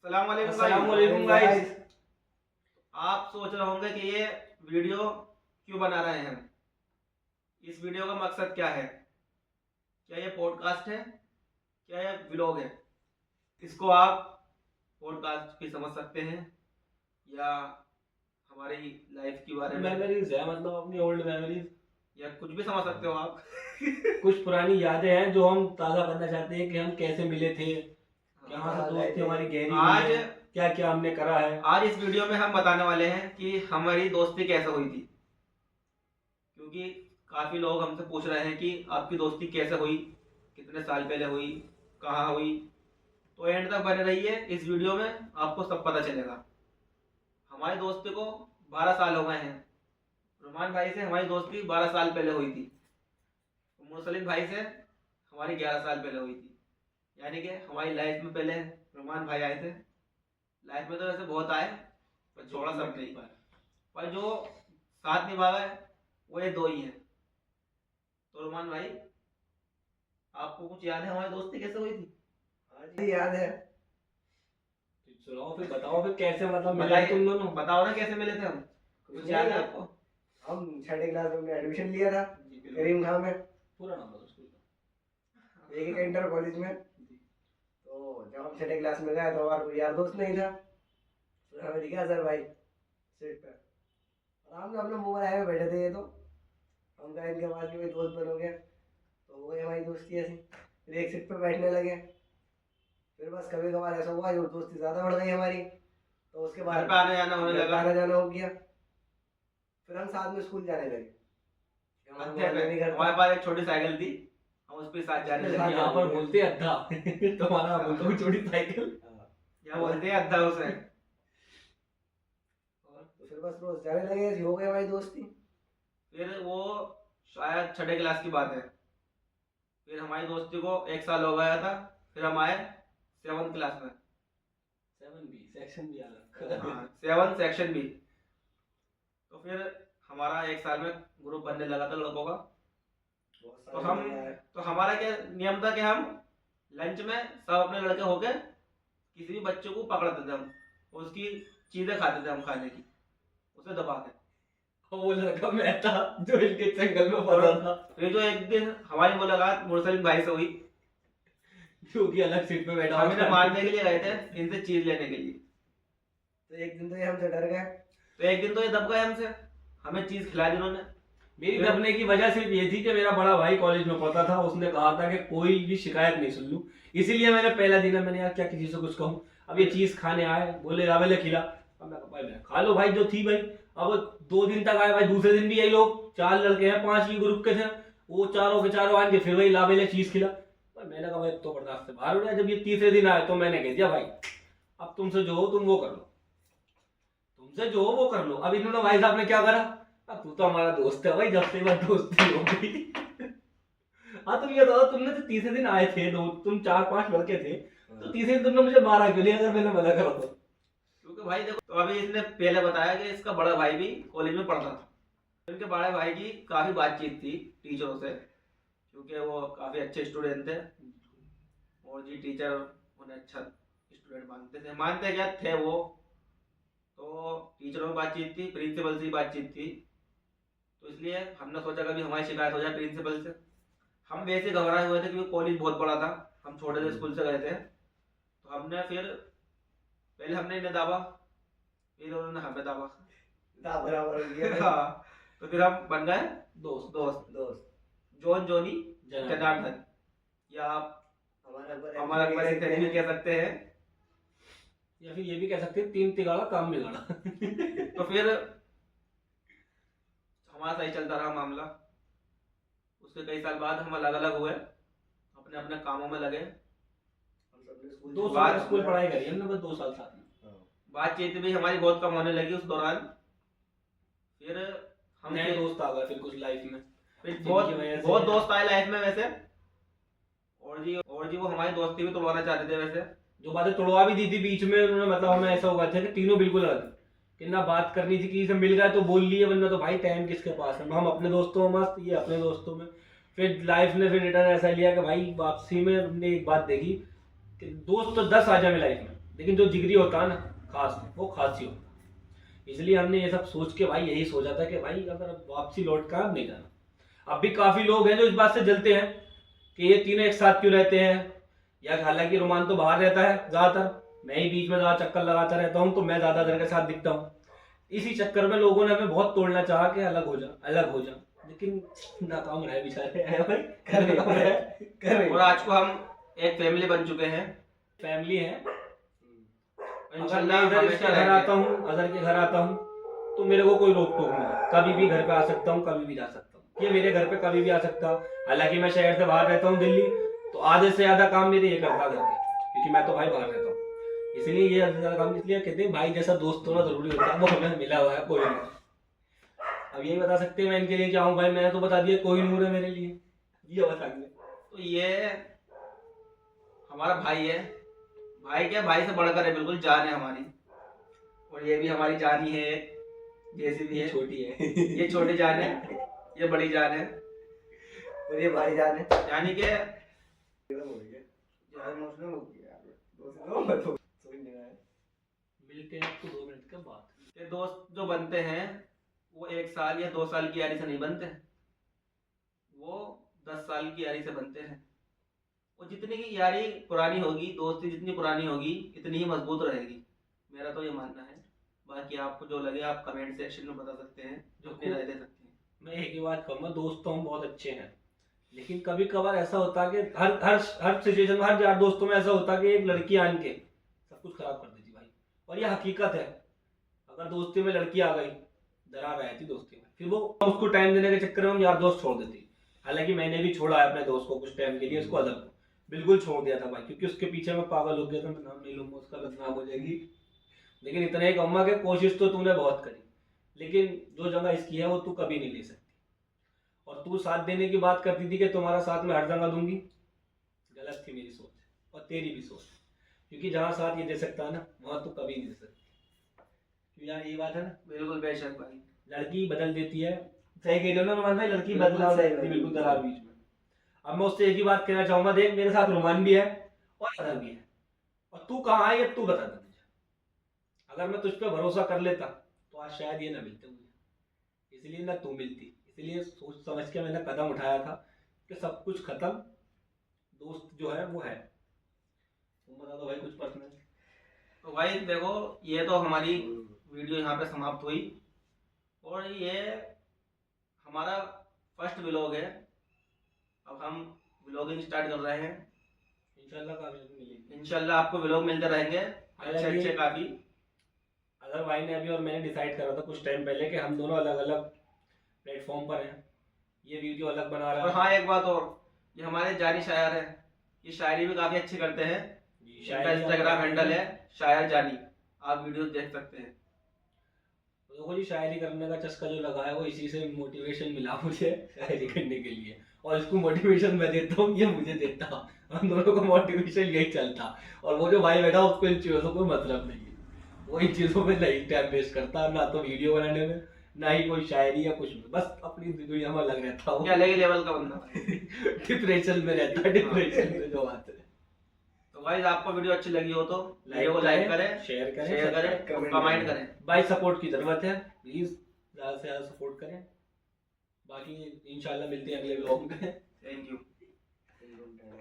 अस्सलाम वालेकुम गाइस। आप सोच रहे होंगे कि ये वीडियो क्यों बना रहे हैं हम। इस वीडियो का मकसद क्या है? क्या ये पॉडकास्ट है? क्या ये व्लॉग है? इसको आप पॉडकास्ट भी समझ सकते हैं या हमारी लाइफ के बारे में मेमोरीज है, मतलब अपनी ओल्ड मेमोरीज, या कुछ भी समझ सकते हो आप। कुछ पुरानी यादें हैं जो हम ताज़ा करना चाहते हैं कि हम कैसे मिले थे, कहाँ से दोस्ती हमारी गहरी हुई आज है, क्या क्या हमने करा है। आज इस वीडियो में हम बताने वाले हैं कि हमारी दोस्ती कैसे हुई थी, क्योंकि काफ़ी लोग हमसे पूछ रहे हैं कि आपकी दोस्ती कैसे हुई, कितने साल पहले हुई, कहाँ हुई। तो एंड तक बने रहिए, इस वीडियो में आपको सब पता चलेगा। हमारी दोस्ती को 12 साल हो गए हैं। रुमान भाई से हमारी दोस्ती 12 साल पहले हुई थी। मुरसलिम भाई से हमारी 11 साल पहले हुई थी। यानी कि हमारी लाइफ में पहले रुमान भाई आए थे। लाइफ में तो वैसे बहुत आए, पर थोड़ा सब नहीं पाए, पर जो साथ निभा गए वो ये दो ही हैं। तो रुमान भाई, आपको कुछ याद है हमारी दोस्ती कैसे हुई थी? हाँ याद है। चलो फिर बताओ, फिर कैसे मतलब मिले बताइए, तुम दोनों। बताओ ना कैसे मिले थे हम। कुछ याद है आपको? हम 6ठी क्लास में एडमिशन लिया था करीम खां में, पूरा नाम बताओ स्कूल का। एक इंटर कॉलेज में। तो जब हम 6ठी क्लास में गए तो हमारा कोई यार दोस्त नहीं था। तो हमें दिखा सर भाई सीट पे आराम से अपने मोबाइल में बैठे थे। ये तो हम कहा इनके पास भी कोई दोस्त बन हो गया, तो हो गई हमारी दोस्ती ऐसी। फिर एक सीट पे बैठने लगे। फिर बस कभी कभार ऐसा हुआ जो दोस्ती ज़्यादा बढ़ गई हमारी, तो उसके घर बाद पे आने जाना होने लगा। आना जाना हो गया। फिर हम साथ में स्कूल जाने लगे। हमारे अड्डे मोहल्ले में पे घर था। हमारे पास एक छोटी साइकिल थी, हम उस पे साथ जाने साथ लगे। यहाँ पर बोलते हैं अद्धा तुम्हारा बोलते हो छोटी साइकिल। यहाँ बोलते हैं अद्धा उसे। तो फिर बस रोज जाने लगे, ऐसी हो गई हमारी दोस्ती। फिर वो शायद 6ठी क्लास की बात है। फिर हमारी दोस्ती को 1 साल हो गया था। फिर हम आए 7th क्लास में। 7B सेक्शन भी अलग। हाँ, 7 सेक्शन भी। तो फिर हमारा 1 साल में ग्रुप बनने लगा था लड़कों का। तो हमारा क्या नियम था कि हम लंच में सब अपने लड़के होके किसी भी बच्चे को पकड़ते थे हम, और उसकी चीजें खाते थे हम, खाने की उसे दबा के। वो लड़का मैं था जो इनके जंगल में फंसा था, फिर जो एक दिन हमारी मुलाकात मुरसलिम भाई से हुई, जो कि अलग सीट पे बैठा हम हुआ इन्हें था। मारने के लिए गए थे, इनसे चीज लेने के लिए। तो एक दिन तो ये हमसे डर गए। तो एक दिन तो ये दब गए हमसे, हमें चीज खिला दी उन्होंने। मेरी दबने की वजह सिर्फ ये थी कि मेरा बड़ा भाई कॉलेज में पढ़ता था, उसने कहा था कि कोई भी शिकायत नहीं सुन लूं, इसीलिए मैंने पहला दिन मैंने यार क्या किसी से कुछ कहूं। अब ये चीज खाने आए, बोले रावेले खिला, अब मैं कहा भाई मैं खा लो भाई जो थी भाई। अब 2 दिन तक आए भाई, दूसरे दिन भी यही लोग 4 लड़के हैं 5 ही ग्रुप के थे, वो चारों के चारों आएंगे, फिर वही लावेले चीज खिला। भाई मैंने कहा भाई तो बर्दाश्त से बाहर हो गया। जब ये तीसरे दिन आए तो मैंने कह दिया भाई अब तुमसे जो हो तुम वो कर लो, तुमसे जो हो वो कर लो। अब इन्होंने भाई साहब ने क्या करा, अब तू तो हमारा दोस्त है भाई, जब से बात दोस्ती हो गई। हाँ तुम ये बताओ, तुमने तो तीसरे दिन आए थे, दो तुम 4-5 लड़के थे, तो तीसरे दिन तुमने मुझे मारा क्यों नहीं अगर मैंने मना करा तो? क्योंकि भाई देखो, तो अभी इसने पहले बताया कि इसका बड़ा भाई भी कॉलेज में पढ़ता था। इनके बड़े भाई की काफ़ी बातचीत थी टीचरों से, क्योंकि वो काफ़ी अच्छे स्टूडेंट थे और जी टीचर उन्हें अच्छा स्टूडेंट मानते क्या थे वो। तो टीचरों में बातचीत थी, प्रिंसिपल से बातचीत थी। तो इसलिए हमने सोचा कभी हमारी शिकायत हो जाए प्रिंसिपल से। हम वैसे घबराए हुए थे क्योंकि कॉलेज बहुत बड़ा था, हम छोटे से स्कूल से गए थे। तो हमने फिर पहले हमने इन्हें दाबा, फिर उन्होंने हमें दाबा। बराबर हो गया। हाँ, तो फिर हम बन गए दोस्त दोस्त। दोस्त जॉन जोनी जनार्दन। जनार्दन, या आप हमारा हमारा अकबर एक तरीके कह सकते हैं। या फिर ये भी कह सकते हैं 3 तिगाड़ा काम बिगाड़ा। तो फिर हमारा सही चलता रहा मामला। उसके कई साल बाद हम अलग अलग हुए, अपने अपने कामों में लगे। हम सबने स्कूल 2 बात- साल स्कूल पढ़ाई करी हमने, बस 2 साल साथ में। बातचीत भी हमारी बहुत कम होने लगी उस दौरान। फिर हम नए दोस्त आ गए फिर कुछ लाइफ में, फिर जिनकी बहुत वजह से- बहुत दोस्त आए लाइफ में वैसे। और जी वो हमारी दोस्ती भी तोड़वाना चाहते थे वैसे। जो बातें तोड़वा भी दी थी बीच में उन्होंने, मतलब हमें ऐसा हुआ था कि तीनों बिल्कुल अलग, कि ना बात करनी थी, किसी से मिल गया तो बोल लिए, वरना तो भाई टाइम किसके पास है। हम अपने दोस्तों में मस्त, ये अपने दोस्तों में। फिर लाइफ ने फिर रिटर्न ऐसा लिया कि भाई वापसी में हमने एक बात देखी कि दोस्त तो 10 आ जाए लाइफ में, लेकिन जो जिगरी होता है ना खास, वो खास ही होता है। इसलिए हमने ये सब सोच के भाई यही सोचा था कि भाई अगर अब वापसी लौट कर अब नहीं जाना। अब भी काफी लोग हैं जो इस बात से जलते हैं कि ये तीनों एक साथ क्यों रहते हैं, या हालांकि रोमान तो बाहर रहता है ज्यादातर, मैं ही बीच में ज्यादा चक्कर लगाता रहता हूँ, तो मैं ज्यादा देर के साथ दिखता हूँ। इसी चक्कर में लोगों ने हमें बहुत तोड़ना चाहा कि अलग हो जा अलग हो जा, लेकिन नाकाम रहे बेचारे हैं भाई, कर रहे और आज को हम एक फैमिली बन चुके हैं। फैमिली है। अगर इंशाल्लाह मैं इधर इसके हमेशा घर रहेंगे। आता हूँ, अजहर के घर आता हूँ, तो मेरे को कोई रोक टोक नहीं है, कभी भी घर पे आ सकता हूँ, कभी भी जा सकता हूँ। ये मेरे घर पे कभी भी आ सकता। हालांकि मैं शहर से बाहर रहता हूँ दिल्ली, तो आधे से ज्यादा काम मेरे ये करता घर के, क्योंकि मैं तो भाई बाहर रहता हूँ। इसलिए ये आधे से ज्यादा काम इसलिए कहते हैं भाई जैसा दोस्त होना जरूरी होता है, वो हमें मिला हुआ है कोई नहीं। अब यही बता सकते हैं मैं इनके लिए क्या हूँ भाई, मैंने तो बता दिया कोई नूर है मेरे लिए, ये बताएंगे। तो ये हमारा भाई है, भाई क्या, भाई से बढ़कर है, बिल्कुल जान है हमारी। और ये भी हमारी जान ही है, जैसी भी है। छोटी है ये छोटी जान है, ये बड़ी जान है, और ये भाई जान है। यानी कि मिलते हैं आपको 2 मिनट के बाद। ये दोस्त जो बनते हैं वो 1 साल या 2 साल की यारी से नहीं बनते, वो 10 साल की यारी से बनते हैं। और जितनी की यारी पुरानी होगी, दोस्ती जितनी पुरानी होगी, इतनी ही मजबूत रहेगी। मेरा तो ये मानना है। बाकी आपको जो लगे आप कमेंट सेक्शन में बता सकते हैं, जो अपनी राय दे सकते हैं। मैं एक ही बात कहूँगा, दोस्त तो हम बहुत अच्छे हैं, लेकिन कभी कभार ऐसा होता है कि हर हर हर सिचुएशन में, हर यार दोस्तों में ऐसा होता है कि एक लड़की आन के सब कुछ खराब कर देती भाई। और ये हकीकत है, अगर दोस्ती में लड़की आ गई, दरार आ जाती दोस्ती में, फिर वो उसको टाइम देने के चक्कर में हम यार दोस्त छोड़ देती। हालांकि मैंने भी छोड़ा है अपने दोस्त को कुछ टाइम के लिए, उसको अलग बिल्कुल छोड़ दिया था भाई, क्योंकि उसके पीछे मैं पागल हो गया था। मैं नाम नहीं लूंगा उसका, बदनाम हो जाएगी। लेकिन इतना ही कहूँगा कि कोशिश तो तूने बहुत करी, लेकिन जो जगह इसकी है वो तू कभी नहीं ले सकती। और तू साथ देने की बात करती थी कि तुम्हारा साथ मैं हर जगह दूंगी, गलत थी मेरी सोच और तेरी भी सोच, क्योंकि जहाँ साथ ये दे सकता है ना, वहाँ तू कभी नहीं दे सकती। क्यों यार, ये बात है ना, बिल्कुल बेशक भाई। लड़की बदल देती है। सही कह रहे हो ना रोमान भाई, लड़की बिल्कुल बदलाव सही देती है भाई, बिल्कुल बिल्कुल दरार बीच में। अब मैं उससे एक ही बात कहना चाहूंगा, देख मेरे साथ रोमान भी है और अदर भी है, और तू कहाँ है ये तू बता दे मुझे। अगर मैं तुझ पर भरोसा कर लेता तो आज शायद ये ना मिलते मुझे, इसलिए ना तू मिलती। इसलिए सोच समझ के मैंने कदम उठाया था कि सब कुछ खत्म, दोस्त जो है वो है। तुम बता दो भाई कुछ पर्सनल। तो भाई देखो, ये तो हमारी वीडियो यहाँ पे समाप्त हुई, और ये हमारा फर्स्ट व्लॉग है। अब हम व्लॉगिंग स्टार्ट कर रहे हैं। इंशाल्लाह कामयाबी मिलेगी। इंशाल्लाह आपको व्लॉग मिलते रहेंगे अच्छे अच्छे काफी। अगर भाई ने अभी और मैंने डिसाइड करा था कुछ टाइम पहले कि हम दोनों अलग अलग प्लेटफॉर्म पर हैं, ये वीडियो अलग बना रहा और है। हाँ, एक बात और, ये हमारे जानी शायर है, ये शायरी भी काफी अच्छी करते हैं। इनका इंस्टाग्राम हैंडल है शायर जानी, आप वीडियोस देख सकते हैं। देखो जी, शायरी करने का चस्का जो लगा है वो इसी से मोटिवेशन मिला मुझे शायरी करने के लिए, और इसको मोटिवेशन मैं देता हूँ, ये मुझे देता। हम दोनों को मोटिवेशन यही चलता। और वो जो भाई बैठा उसको इन चीज़ों से कोई मतलब नहीं है, वो इन चीज़ों में नहीं टाइम वेस्ट करता, ना तो वीडियो बनाने में, ना ही कोई शायरी या कुछ में, बस अपनी दुनिया में लग रहता हूँ। क्या अलग ही लेवल का बंदा है। डिप्रेशन में रहता है, डिप्रेशन में जो बात है। तो गाइस, आपको वीडियो अच्छी लगी हो तो वीडियो को लाइक करें, शेयर शेयर करें, कमेंट करें। भाई सपोर्ट की जरूरत है, प्लीज ज़्यादा से ज़्यादा सपोर्ट करें। बाकी इंशाल्लाह मिलते हैं अगले व्लॉग में। Thank you.